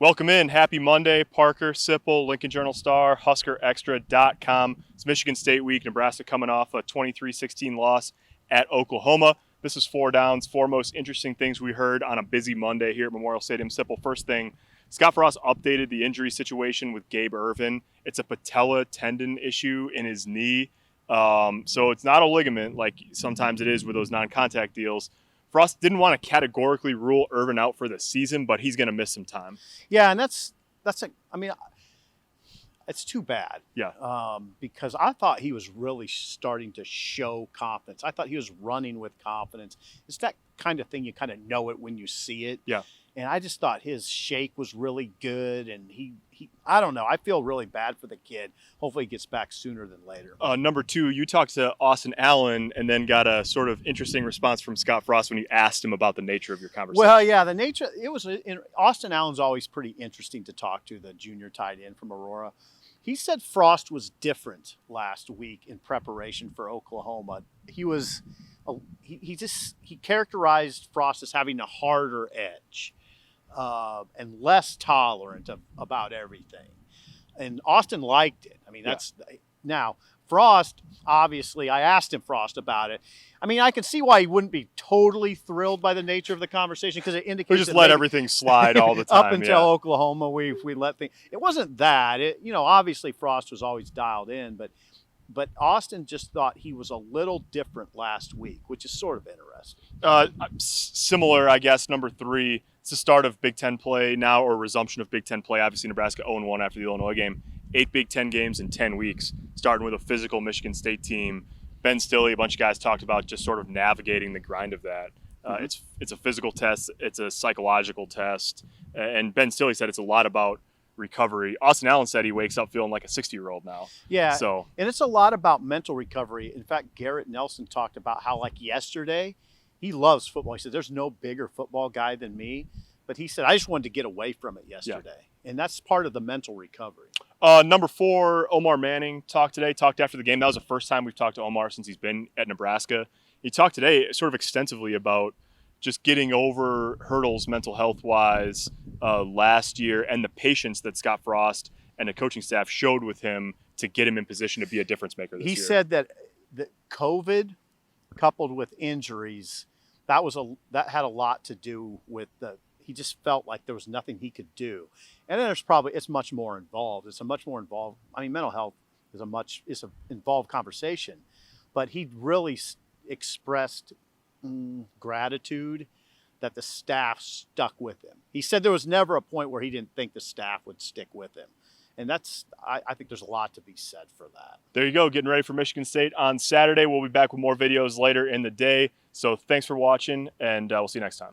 Welcome in. Happy Monday. Parker, Sipple, Lincoln Journal-Star, HuskerExtra.com. It's Michigan State week. Nebraska coming off a 23-16 loss at Oklahoma. This is Four Downs. Four most interesting things we heard on a busy Monday here at Memorial Stadium. Sipple, first thing, Scott Frost updated the injury situation with Gabe Ervin. It's a patella tendon issue in his knee. So it's not a ligament like sometimes it is with those non-contact deals. Frost didn't want to categorically rule Ervin out for the season, but he's going to miss some time. Yeah, and it's too bad. Yeah. Because I thought he was really starting to show confidence. I thought he was running with confidence. It's that kind of thing, you kind of know it when you see it. Yeah. And I just thought his shake was really good, and he I don't know. I feel really bad for the kid. Hopefully he gets back sooner than later. Number two, you talked to Austin Allen and then got a sort of interesting response from Scott Frost when you asked him about the nature of your conversation. Well, yeah, the nature, Austin Allen's always pretty interesting to talk to, the junior tight end from Aurora. He said Frost was different last week in preparation for Oklahoma. He characterized Frost as having a harder edge. And less tolerant about everything. And Austin liked it. I mean, now Frost, obviously, I asked him Frost about it. I mean, I can see why he wouldn't be totally thrilled by the nature of the conversation, because it indicates we just let everything slide all the time. Up until Oklahoma, we let things. It wasn't that. Obviously Frost was always dialed in, but Austin just thought he was a little different last week, which is sort of interesting. Similar, I guess. Number three, it's the start of Big Ten play now, or resumption of Big Ten play. Obviously, Nebraska 0-1 after the Illinois game. 8 Big Ten games in 10 weeks, starting with a physical Michigan State team. Ben Stilley, a bunch of guys talked about just sort of navigating the grind of that. It's a physical test. It's a psychological test. And Ben Stilley said it's a lot about recovery. Austin Allen said he wakes up feeling like a 60-year-old now. Yeah, so and it's a lot about mental recovery. In fact, Garrett Nelson talked about how, like yesterday, he loves football. He said, there's no bigger football guy than me. But he said, I just wanted to get away from it yesterday. Yeah. And that's part of the mental recovery. Number four, Omar Manning talked after the game. That was the first time we've talked to Omar since he's been at Nebraska. He talked today sort of extensively about just getting over hurdles mental health-wise last year, and the patience that Scott Frost and the coaching staff showed with him to get him in position to be a difference maker this year. He said that COVID coupled with injuries, that had a lot to do with he just felt like there was nothing he could do. And then it's much more involved. It's a much more involved, mental health is an involved conversation. But he really expressed gratitude that the staff stuck with him. He said there was never a point where he didn't think the staff would stick with him. And I think there's a lot to be said for that. There you go, getting ready for Michigan State on Saturday. We'll be back with more videos later in the day. So thanks for watching, and we'll see you next time.